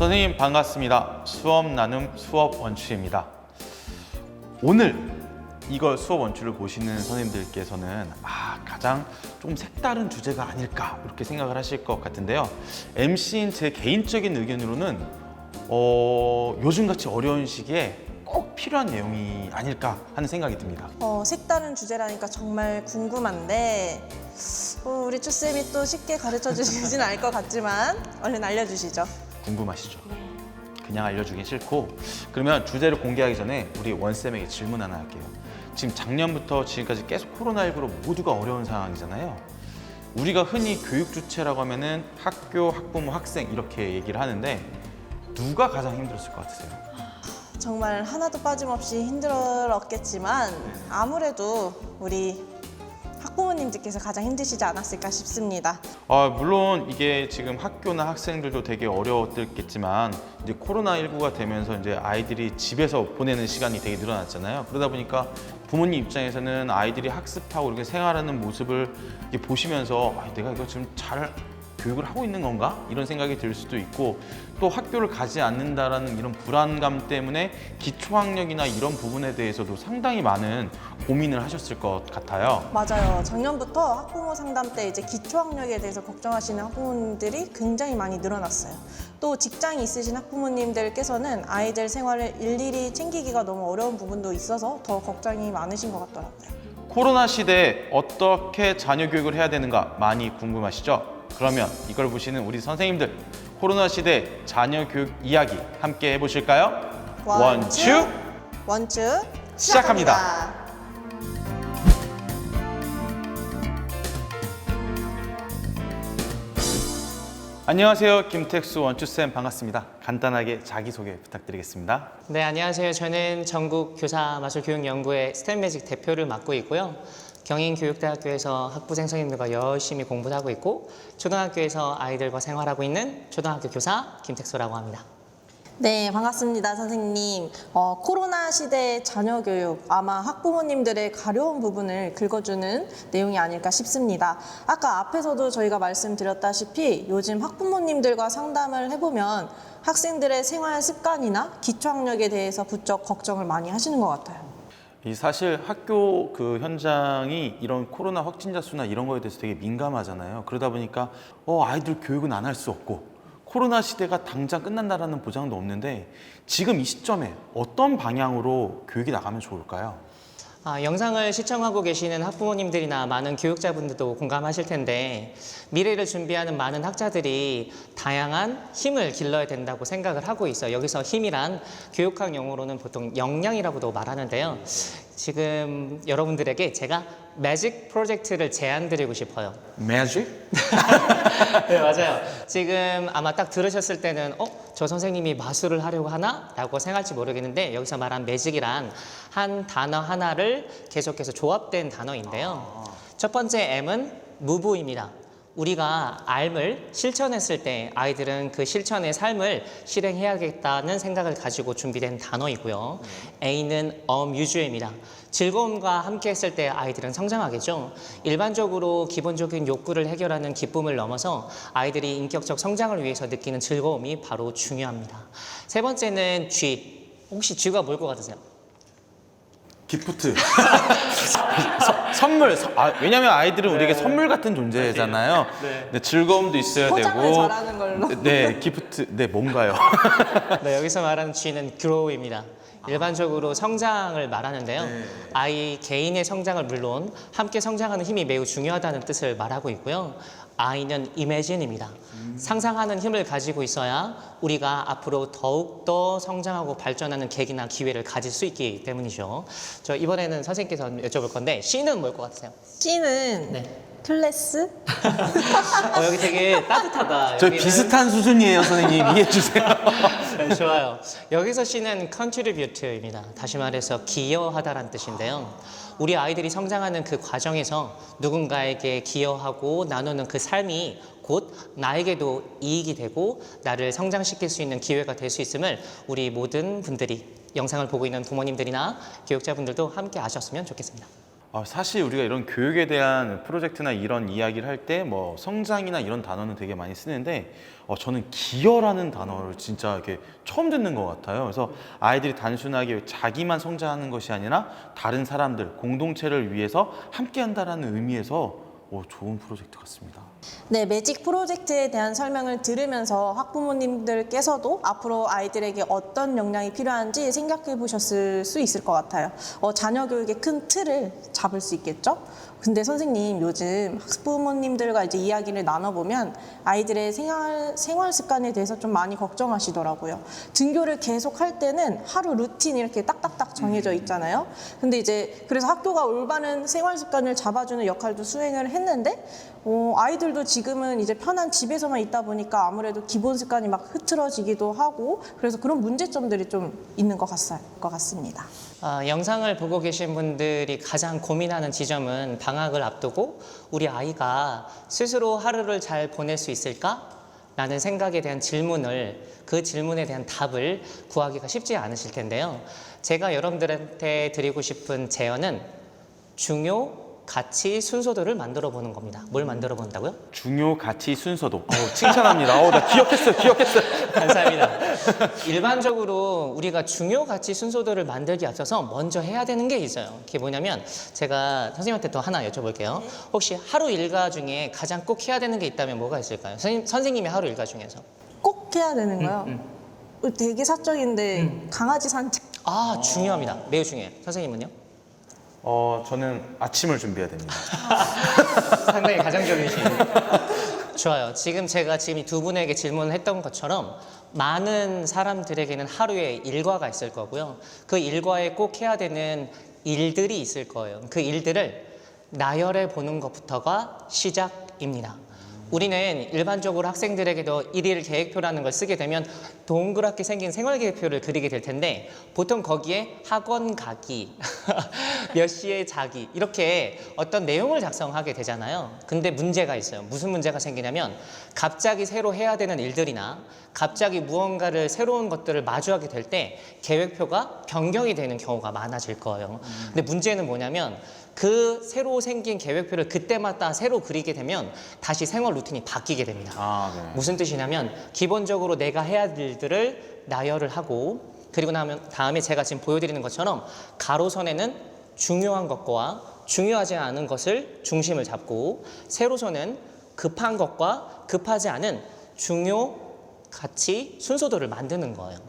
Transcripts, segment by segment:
선생님 반갑습니다. 수업 나눔 수업 원추입니다. 오늘 이걸 수업 원추를 보시는 선생님들께서는 가장 좀 색다른 주제가 아닐까 이렇게 생각을 하실 것 같은데요. MC인 제 개인적인 의견으로는 요즘같이 어려운 시기에 꼭 필요한 내용이 아닐까 하는 생각이 듭니다. 색다른 주제라니까 정말 궁금한데 우리 추쌤이 또 쉽게 가르쳐 주시진 않을 것 같지만 얼른 알려주시죠. 궁금하시죠? 그냥 알려주긴 싫고, 그러면 주제를 공개하기 전에 우리 원쌤에게 질문 하나 할게요. 지금 작년부터 지금까지 계속 코로나19로 모두가 어려운 상황이잖아요. 우리가 흔히 교육 주체라고 하면은 학교, 학부모, 학생 이렇게 얘기를 하는데 누가 가장 힘들었을 것 같으세요? 정말 하나도 빠짐없이 힘들었겠지만 아무래도 우리 학부모님들께서 가장 힘드시지 않았을까 싶습니다. 물론 이게 지금 학교나 학생들도 되게 어려웠겠지만 이제 코로나19가 되면서 이제 아이들이 집에서 보내는 시간이 되게 늘어났잖아요. 그러다 보니까 부모님 입장에서는 아이들이 학습하고 이렇게 생활하는 모습을 이렇게 보시면서 내가 이거 지금 잘 교육을 하고 있는 건가? 이런 생각이 들 수도 있고, 또 학교를 가지 않는다라는 이런 불안감 때문에 기초학력이나 이런 부분에 대해서도 상당히 많은 고민을 하셨을 것 같아요. 맞아요. 작년부터 학부모 상담 때 이제 기초학력에 대해서 걱정하시는 학부모님들이 굉장히 많이 늘어났어요. 또 직장이 있으신 학부모님들께서는 아이들 생활을 일일이 챙기기가 너무 어려운 부분도 있어서 더 걱정이 많으신 것 같더라고요. 코로나 시대에 어떻게 자녀 교육을 해야 되는가 많이 궁금하시죠? 그러면 이걸 보시는 우리 선생님들, 코로나 시대 자녀 교육 이야기 함께 해보실까요? 원추 시작합니다. 안녕하세요. 김택수 원추쌤 반갑습니다. 간단하게 자기소개 부탁드리겠습니다. 네, 안녕하세요. 저는 전국 교사마술교육연구회 스템매직 대표를 맡고 있고요. 경인교육대학교에서 학부생 선생님들과 열심히 공부를 하고 있고, 초등학교에서 아이들과 생활하고 있는 초등학교 교사 김택수라고 합니다. 네, 반갑습니다, 선생님. 코로나 시대 자녀 교육, 아마 학부모님들의 가려운 부분을 긁어주는 내용이 아닐까 싶습니다. 아까 앞에서도 저희가 말씀드렸다시피 요즘 학부모님들과 상담을 해보면 학생들의 생활 습관이나 기초학력에 대해서 부쩍 걱정을 많이 하시는 것 같아요. 사실 학교 그 현장이 이런 코로나 확진자 수나 이런 거에 대해서 되게 민감하잖아요. 그러다 보니까 아이들 교육은 안 할 수 없고, 코로나 시대가 당장 끝난다라는 보장도 없는데 지금 이 시점에 어떤 방향으로 교육이 나가면 좋을까요? 영상을 시청하고 계시는 학부모님들이나 많은 교육자분들도 공감하실 텐데, 미래를 준비하는 많은 학자들이 다양한 힘을 길러야 된다고 생각을 하고 있어요. 여기서 힘이란 교육학 용어로는 보통 역량이라고도 말하는데요. 지금 여러분들에게 제가 매직 프로젝트를 제안드리고 싶어요. 매직? 네, 맞아요. 지금 아마 딱 들으셨을 때는 저 선생님이 마술을 하려고 하나? 라고 생각할지 모르겠는데, 여기서 말한 매직이란 한 단어 하나를 계속해서 조합된 단어인데요. 첫 번째 M은 무브입니다. 우리가 R을 실천했을 때 아이들은 그 실천의 삶을 실행해야겠다는 생각을 가지고 준비된 단어이고요. A는 amuse입니다. 즐거움과 함께 했을 때 아이들은 성장하겠죠. 일반적으로 기본적인 욕구를 해결하는 기쁨을 넘어서 아이들이 인격적 성장을 위해서 느끼는 즐거움이 바로 중요합니다. 세 번째는 G. 혹시 G가 뭘 것 같으세요? 기프트. 선물. 왜냐면 아이들은 우리에게 선물 같은 존재잖아요. 네, 즐거움도 있어야 포장을 되고. 잘하는 걸로. 네, 기프트. 네, 뭔가요? 네, 여기서 말하는 G는 grow입니다. 일반적으로 성장을 말하는데요. 아이 개인의 성장을 물론 함께 성장하는 힘이 매우 중요하다는 뜻을 말하고 있고요. I는 imagine입니다. 상상하는 힘을 가지고 있어야 우리가 앞으로 더욱더 성장하고 발전하는 계기나 기회를 가질 수 있기 때문이죠. 저 이번에는 선생님께서 여쭤볼 건데, C는 뭘 것 같으세요? C는 네. 클래스? 여기 되게 따뜻하다. 저 여기는 비슷한 수준이에요, 선생님. 이해해 주세요. 네, 좋아요. 여기서 C는 contribute입니다. 다시 말해서 기여하다라는 뜻인데요. 우리 아이들이 성장하는 그 과정에서 누군가에게 기여하고 나누는 그 삶이 곧 나에게도 이익이 되고 나를 성장시킬 수 있는 기회가 될 수 있음을 우리 모든 분들이, 영상을 보고 있는 부모님들이나 교육자분들도 함께 아셨으면 좋겠습니다. 사실 우리가 이런 교육에 대한 프로젝트나 이런 이야기를 할 때 뭐 성장이나 이런 단어는 되게 많이 쓰는데 저는 기여라는 단어를 진짜 이렇게 처음 듣는 것 같아요. 그래서 아이들이 단순하게 자기만 성장하는 것이 아니라 다른 사람들, 공동체를 위해서 함께 한다는 의미에서 좋은 프로젝트 같습니다. 네, 매직 프로젝트에 대한 설명을 들으면서 학부모님들께서도 앞으로 아이들에게 어떤 역량이 필요한지 생각해 보셨을 수 있을 것 같아요. 자녀 교육의 큰 틀을 잡을 수 있겠죠? 근데 선생님, 요즘 학부모님들과 이제 이야기를 나눠보면 아이들의 생활 습관에 대해서 좀 많이 걱정하시더라고요. 등교를 계속 할 때는 하루 루틴이 이렇게 딱딱딱 정해져 있잖아요. 근데 이제 그래서 학교가 올바른 생활 습관을 잡아주는 역할도 수행을 했는데 아이들도 지금은 이제 편한 집에서만 있다 보니까 아무래도 기본 습관이 막 흐트러지기도 하고 그래서 그런 문제점들이 좀 있는 것 같습니다. 영상을 보고 계신 분들이 가장 고민하는 지점은 방학을 앞두고 우리 아이가 스스로 하루를 잘 보낼 수 있을까? 라는 생각에 대한 그 질문에 대한 답을 구하기가 쉽지 않으실 텐데요. 제가 여러분들한테 드리고 싶은 제언은 중요, 가치, 순서도를 만들어 보는 겁니다. 뭘 만들어 본다고요? 중요, 가치, 순서도. 칭찬합니다. 나 기억했어요. 감사합니다. 일반적으로 우리가 중요, 가치, 순서도를 만들기 앞서서 먼저 해야 되는 게 있어요. 그게 뭐냐면 제가 선생님한테 더 하나 여쭤볼게요. 혹시 하루 일과 중에 가장 꼭 해야 되는 게 있다면 뭐가 있을까요? 선생님의 하루 일과 중에서. 꼭 해야 되는 거요? 되게 사적인데 강아지 산책. 중요합니다. 매우 중요해요. 선생님은요? 저는 아침을 준비해야 됩니다. 상당히 가정적이시네요. 좋아요. 제가 이 두 분에게 질문을 했던 것처럼 많은 사람들에게는 하루에 일과가 있을 거고요. 그 일과에 꼭 해야 되는 일들이 있을 거예요. 그 일들을 나열해 보는 것부터가 시작입니다. 우리는 일반적으로 학생들에게도 일일 계획표라는 걸 쓰게 되면 동그랗게 생긴 생활계획표를 그리게 될 텐데 보통 거기에 학원 가기, 몇 시에 자기 이렇게 어떤 내용을 작성하게 되잖아요. 근데 문제가 있어요. 무슨 문제가 생기냐면 갑자기 새로 해야 되는 일들이나 갑자기 무언가를 새로운 것들을 마주하게 될 때 계획표가 변경이 되는 경우가 많아질 거예요. 근데 문제는 뭐냐면 그 새로 생긴 계획표를 그때마다 새로 그리게 되면 다시 생활 루틴이 바뀌게 됩니다. 네. 무슨 뜻이냐면 기본적으로 내가 해야 할 일들을 나열을 하고 그리고 다음에 제가 지금 보여드리는 것처럼 가로선에는 중요한 것과 중요하지 않은 것을 중심을 잡고 세로선은 급한 것과 급하지 않은 중요, 가치, 순서도를 만드는 거예요.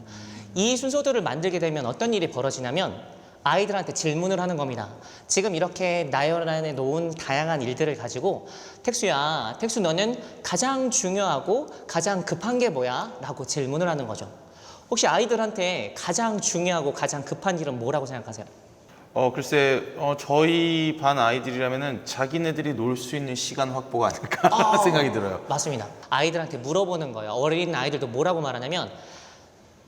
이 순서도를 만들게 되면 어떤 일이 벌어지냐면 아이들한테 질문을 하는 겁니다. 지금 이렇게 나열해 놓은 다양한 일들을 가지고 택수 너는 가장 중요하고 가장 급한 게 뭐야? 라고 질문을 하는 거죠. 혹시 아이들한테 가장 중요하고 가장 급한 일은 뭐라고 생각하세요? 글쎄, 저희 반 아이들이라면은 자기네들이 놀 수 있는 시간 확보가 아닐까 생각이 들어요. 맞습니다. 아이들한테 물어보는 거예요. 어린 아이들도 뭐라고 말하냐면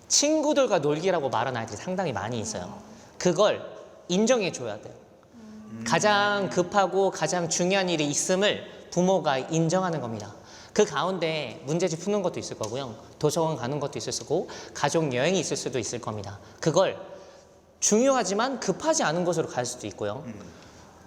친구들과 놀기라고 말하는 아이들이 상당히 많이 있어요. 그걸 인정해 줘야 돼요. 가장 급하고 가장 중요한 일이 있음을 부모가 인정하는 겁니다. 그 가운데 문제집 푸는 것도 있을 거고요. 도서관 가는 것도 있을 거고 가족 여행이 있을 수도 있을 겁니다. 그걸 중요하지만 급하지 않은 곳으로 갈 수도 있고요.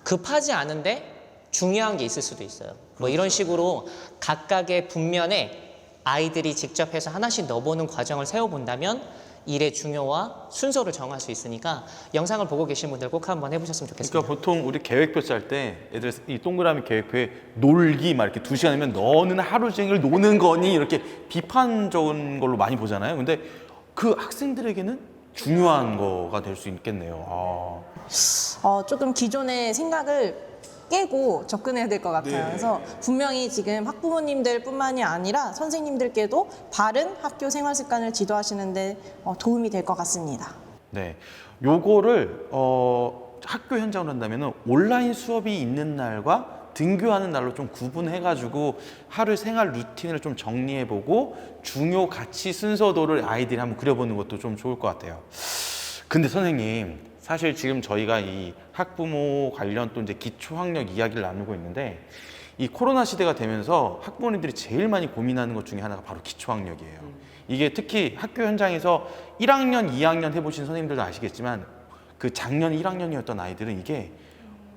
급하지 않은데 중요한 게 있을 수도 있어요. 뭐 이런 식으로 각각의 분면에 아이들이 직접 해서 하나씩 넣어보는 과정을 세워본다면 일의 중요와 순서를 정할 수 있으니까 영상을 보고 계신 분들 꼭 한번 해보셨으면 좋겠습니다. 그러니까 보통 우리 계획표 짤 때 애들 이 동그라미 계획표에 놀기 막 이렇게 2시간이면 너는 하루 종일 노는 거니 이렇게 비판적인 걸로 많이 보잖아요. 근데 그 학생들에게는 중요한 거가 될 수 있겠네요. 조금 기존의 생각을 깨고 접근해야 될 것 같아요. 네. 그래서 분명히 지금 학부모님들 뿐만이 아니라 선생님들께도 바른 학교 생활 습관을 지도하시는데 도움이 될 것 같습니다. 네, 요거를 학교 현장으로 한다면은 온라인 수업이 있는 날과 등교하는 날로 좀 구분해가지고 하루 생활 루틴을 좀 정리해보고 중요 가치 순서도를 아이들이 한번 그려보는 것도 좀 좋을 것 같아요. 근데 선생님, 사실 지금 저희가 이 학부모 관련 또 이제 기초학력 이야기를 나누고 있는데 이 코로나 시대가 되면서 학부모님들이 제일 많이 고민하는 것 중에 하나가 바로 기초학력이에요. 이게 특히 학교 현장에서 1학년, 2학년 해보신 선생님들도 아시겠지만 그 작년 1학년이었던 아이들은 이게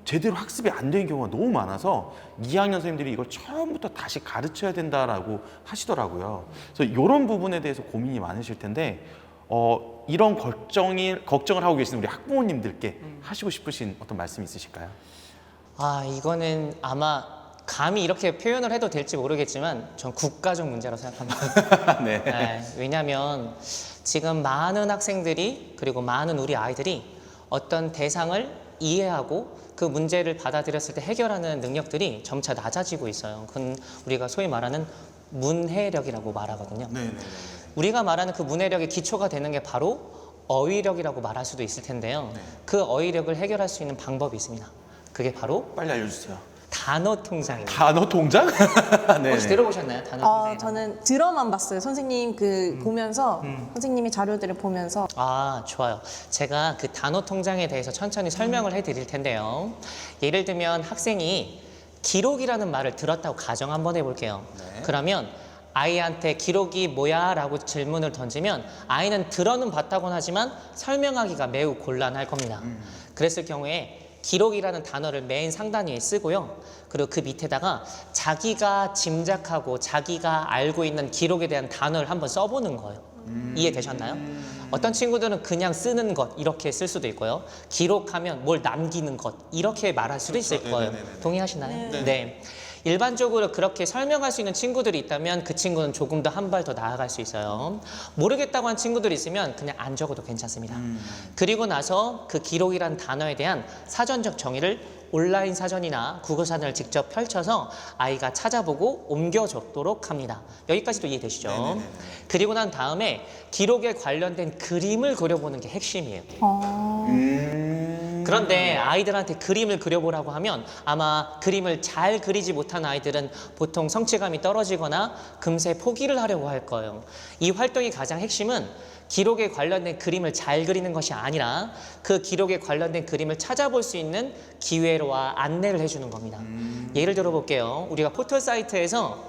제대로 학습이 안 되는 경우가 너무 많아서 2학년 선생님들이 이걸 처음부터 다시 가르쳐야 된다라고 하시더라고요. 그래서 이런 부분에 대해서 고민이 많으실 텐데 이런 걱정을 하고 계시는 우리 학부모님들께 하시고 싶으신 어떤 말씀이 있으실까요? 이거는 아마 감히 이렇게 표현을 해도 될지 모르겠지만 전 국가적 문제라고 생각합니다. 네. 왜냐하면 지금 많은 학생들이 그리고 많은 우리 아이들이 어떤 대상을 이해하고 그 문제를 받아들였을 때 해결하는 능력들이 점차 낮아지고 있어요. 그건 우리가 소위 말하는 문해력이라고 말하거든요. 우리가 말하는 그 문해력의 기초가 되는 게 바로 어휘력이라고 말할 수도 있을 텐데요. 그 어휘력을 해결할 수 있는 방법이 있습니다. 그게 바로 빨리 알려주세요. 단어 통장입니다. 단어 통장? 혹시 들어보셨나요? 단어 통장? 저는 들어만 봤어요. 선생님 보면서 선생님의 자료들을 보면서 좋아요. 제가 그 단어 통장에 대해서 천천히 설명을 해드릴 텐데요. 예를 들면 학생이 기록이라는 말을 들었다고 가정 한번 해볼게요. 그러면 아이한테 기록이 뭐야? 라고 질문을 던지면 아이는 들어는 봤다고는 하지만 설명하기가 매우 곤란할 겁니다. 그랬을 경우에 기록이라는 단어를 맨 상단 위에 쓰고요. 그리고 그 밑에다가 자기가 짐작하고 자기가 알고 있는 기록에 대한 단어를 한번 써보는 거예요. 이해되셨나요? 어떤 친구들은 그냥 쓰는 것 이렇게 쓸 수도 있고요. 기록하면 뭘 남기는 것 이렇게 말할 수도 있을 거예요. 동의하시나요? 네. 일반적으로 그렇게 설명할 수 있는 친구들이 있다면 그 친구는 조금 더 한 발 더 나아갈 수 있어요. 모르겠다고 한 친구들이 있으면 그냥 안 적어도 괜찮습니다. 그리고 나서 그 기록이란 단어에 대한 사전적 정의를 온라인 사전이나 구글사전을 직접 펼쳐서 아이가 찾아보고 옮겨 적도록 합니다. 여기까지도 이해되시죠? 그리고 난 다음에 기록에 관련된 그림을 그려보는 게 핵심이에요. 그런데 아이들한테 그림을 그려보라고 하면 아마 그림을 잘 그리지 못한 아이들은 보통 성취감이 떨어지거나 금세 포기를 하려고 할 거예요. 이 활동의 가장 핵심은 기록에 관련된 그림을 잘 그리는 것이 아니라 그 기록에 관련된 그림을 찾아볼 수 있는 기회와 안내를 해주는 겁니다. 예를 들어 볼게요. 우리가 포털 사이트에서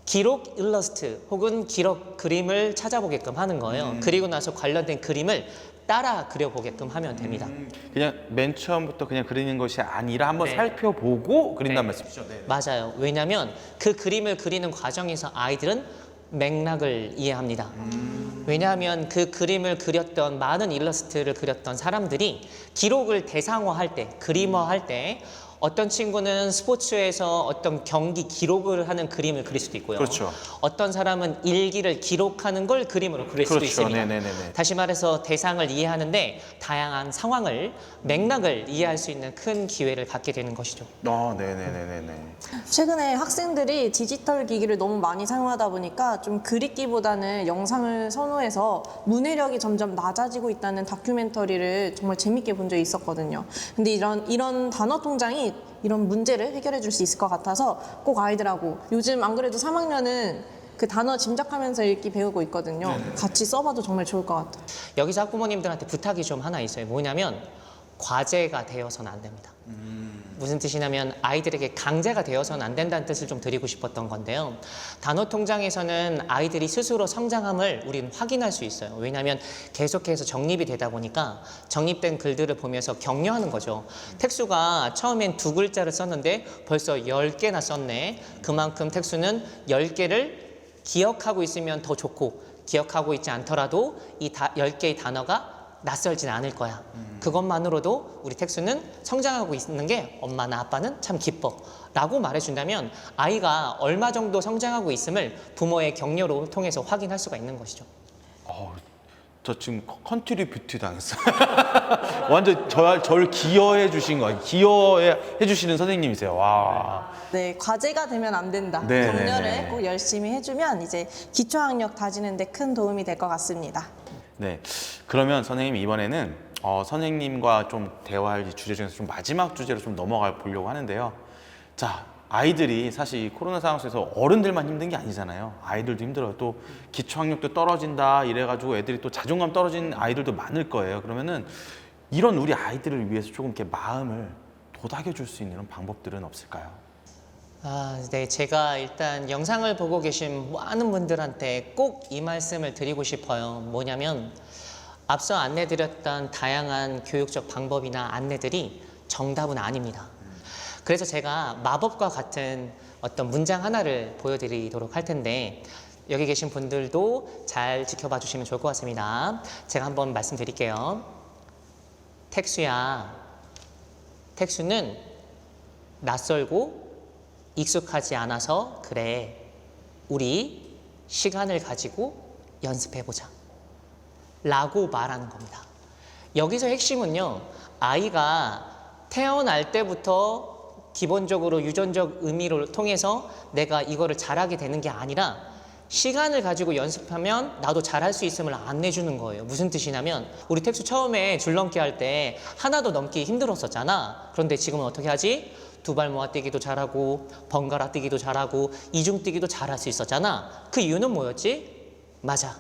기록 일러스트 혹은 기록 그림을 찾아보게끔 하는 거예요. 그리고 나서 관련된 그림을 따라 그려보게끔 하면 됩니다. 그냥 맨 처음부터 그냥 그리는 것이 아니라 한번 살펴보고 그린다는 말씀이죠. 맞아요. 왜냐하면 그 그림을 그리는 과정에서 아이들은 맥락을 이해합니다. 왜냐하면 그 그림을 그렸던 많은 일러스트를 그렸던 사람들이 기록을 대상화할 때, 그림화할 때 어떤 친구는 스포츠에서 어떤 경기 기록을 하는 그림을 그릴 수도 있고요. 그렇죠. 어떤 사람은 일기를 기록하는 걸 그림으로 그릴 수도 있습니다. 다시 말해서 대상을 이해하는데 다양한 상황을, 맥락을 이해할 수 있는 큰 기회를 갖게 되는 것이죠. 최근에 학생들이 디지털 기기를 너무 많이 사용하다 보니까 좀 그리기보다는 영상을 선호해서 문해력이 점점 낮아지고 있다는 다큐멘터리를 정말 재밌게 본 적이 있었거든요. 근데 이런 단어 통장이 이런 문제를 해결해 줄 수 있을 것 같아서 꼭 아이들하고 요즘 안 그래도 3학년은 그 단어 짐작하면서 읽기 배우고 있거든요. 같이 써봐도 정말 좋을 것 같아요. 여기서 학부모님들한테 부탁이 좀 하나 있어요. 뭐냐면 과제가 되어서는 안 됩니다. 무슨 뜻이냐면 아이들에게 강제가 되어서는 안 된다는 뜻을 좀 드리고 싶었던 건데요. 단어 통장에서는 아이들이 스스로 성장함을 우리는 확인할 수 있어요. 왜냐하면 계속해서 정립이 되다 보니까 정립된 글들을 보면서 격려하는 거죠. 택수가 처음엔 2글자를 썼는데 벌써 10개나 썼네. 그만큼 택수는 10개를 기억하고 있으면 더 좋고 기억하고 있지 않더라도 이 10개의 단어가 낯설진 않을 거야. 그것만으로도 우리 택수는 성장하고 있는 게 엄마나 아빠는 참 기뻐 라고 말해준다면 아이가 얼마 정도 성장하고 있음을 부모의 격려로 통해서 확인할 수가 있는 것이죠. 저 지금 컨트리 뷰티 당했어요. 완전 저를 기여해 주신 거예요. 기여해 주시는 선생님이세요. 와. 네, 과제가 되면 안 된다. 격려를 꼭 열심히 해주면 이제 기초학력 다지는 데 큰 도움이 될 것 같습니다. 네, 그러면 선생님 이번에는 선생님과 좀 대화할 주제 중에서 좀 마지막 주제로 좀 넘어가 보려고 하는데요. 자, 아이들이 사실 이 코로나 상황 속에서 어른들만 힘든 게 아니잖아요. 아이들도 힘들어요. 또 기초학력도 떨어진다 이래가지고 애들이 또 자존감 떨어진 아이들도 많을 거예요. 그러면은 이런 우리 아이들을 위해서 조금 이렇게 마음을 도닥여줄 수 있는 방법들은 없을까요? 네, 제가 일단 영상을 보고 계신 많은 분들한테 꼭 이 말씀을 드리고 싶어요. 뭐냐면 앞서 안내드렸던 다양한 교육적 방법이나 안내들이 정답은 아닙니다. 그래서 제가 마법과 같은 어떤 문장 하나를 보여드리도록 할 텐데 여기 계신 분들도 잘 지켜봐 주시면 좋을 것 같습니다. 제가 한번 말씀드릴게요. 택수야, 택수는 낯설고 익숙하지 않아서 그래. 우리 시간을 가지고 연습해보자. 라고 말하는 겁니다. 여기서 핵심은요, 아이가 태어날 때부터 기본적으로 유전적 의미를 통해서 내가 이거를 잘하게 되는 게 아니라 시간을 가지고 연습하면 나도 잘할 수 있음을 안내주는 거예요. 무슨 뜻이냐면 우리 택수 처음에 줄넘기 할 때 하나도 넘기 힘들었었잖아. 그런데 지금은 어떻게 하지? 두 발 모아 뛰기도 잘하고 번갈아 뛰기도 잘하고 이중 뛰기도 잘할 수 있었잖아. 그 이유는 뭐였지? 맞아.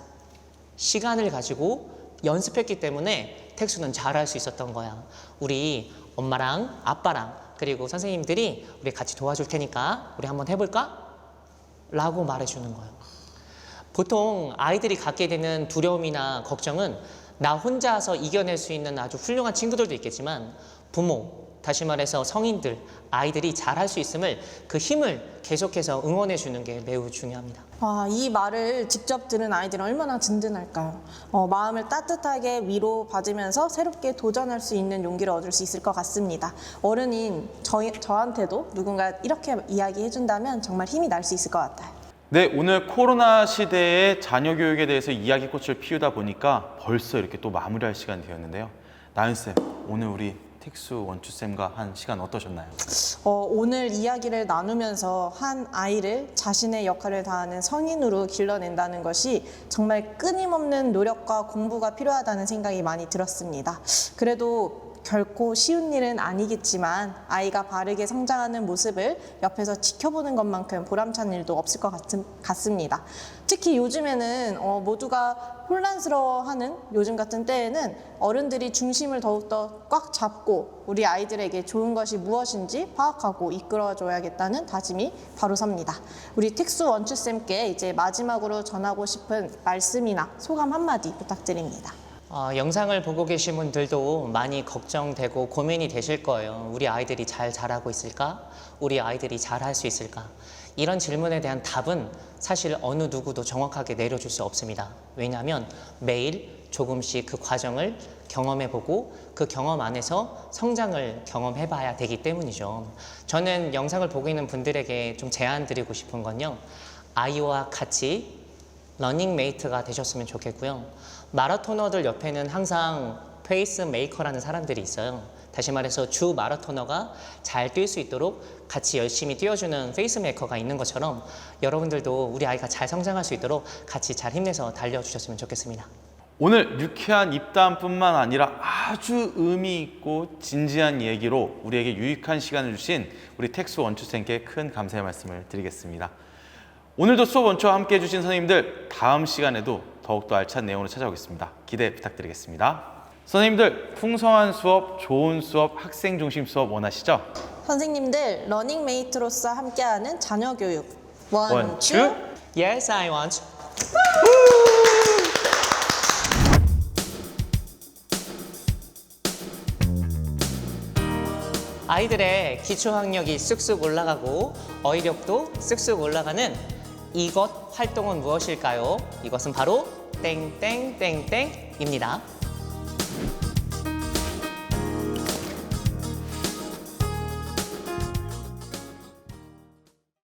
시간을 가지고 연습했기 때문에 택수는 잘할 수 있었던 거야. 우리 엄마랑 아빠랑 그리고 선생님들이 우리 같이 도와줄 테니까 우리 한번 해볼까? 라고 말해주는 거예요. 보통 아이들이 갖게 되는 두려움이나 걱정은 나 혼자서 이겨낼 수 있는 아주 훌륭한 친구들도 있겠지만 부모, 다시 말해서 성인들, 아이들이 잘할 수 있음을 그 힘을 계속해서 응원해 주는 게 매우 중요합니다. 이 말을 직접 들은 아이들은 얼마나 든든할까요? 마음을 따뜻하게 위로받으면서 새롭게 도전할 수 있는 용기를 얻을 수 있을 것 같습니다. 어른인 저한테도 누군가 이렇게 이야기해준다면 정말 힘이 날 수 있을 것 같아요. 네, 오늘 코로나 시대의 자녀 교육에 대해서 이야기꽃을 피우다 보니까 벌써 이렇게 또 마무리할 시간이 되었는데요. 나연쌤, 오늘 우리 택수 원추쌤과 한 시간 어떠셨나요? 오늘 이야기를 나누면서 한 아이를 자신의 역할을 다하는 성인으로 길러낸다는 것이 정말 끊임없는 노력과 공부가 필요하다는 생각이 많이 들었습니다. 그래도 결코 쉬운 일은 아니겠지만 아이가 바르게 성장하는 모습을 옆에서 지켜보는 것만큼 보람찬 일도 없을 것 같습니다. 특히 요즘에는 모두가 혼란스러워하는 요즘 같은 때에는 어른들이 중심을 더욱더 꽉 잡고 우리 아이들에게 좋은 것이 무엇인지 파악하고 이끌어줘야겠다는 다짐이 바로 섭니다. 우리 택수 원추쌤께 이제 마지막으로 전하고 싶은 말씀이나 소감 한마디 부탁드립니다. 영상을 보고 계신 분들도 많이 걱정되고 고민이 되실 거예요. 우리 아이들이 잘 자라고 있을까? 우리 아이들이 잘할 수 있을까? 이런 질문에 대한 답은 사실 어느 누구도 정확하게 내려줄 수 없습니다. 왜냐하면 매일 조금씩 그 과정을 경험해보고 그 경험 안에서 성장을 경험해봐야 되기 때문이죠. 저는 영상을 보고 있는 분들에게 좀 제안 드리고 싶은 건요. 아이와 같이 러닝메이트가 되셨으면 좋겠고요. 마라토너들 옆에는 항상 페이스메이커라는 사람들이 있어요. 다시 말해서 주 마라토너가 잘 뛸 수 있도록 같이 열심히 뛰어주는 페이스메이커가 있는 것처럼 여러분들도 우리 아이가 잘 성장할 수 있도록 같이 잘 힘내서 달려주셨으면 좋겠습니다. 오늘 유쾌한 입담뿐만 아니라 아주 의미 있고 진지한 얘기로 우리에게 유익한 시간을 주신 우리 택수 원추쌤께 큰 감사의 말씀을 드리겠습니다. 오늘도 수업 원초와 함께 해주신 선생님들, 다음 시간에도 더욱더 알찬 내용으로 찾아오겠습니다. 기대 부탁드리겠습니다. 선생님들, 풍성한 수업, 좋은 수업, 학생 중심 수업 원하시죠? 선생님들 러닝메이트로서 함께하는 자녀 교육 원추. Yes, I want. 아이들의 기초학력이 쑥쑥 올라가고 어휘력도 쑥쑥 올라가는 이것 활동은 무엇일까요? 이것은 바로 땡땡땡땡입니다.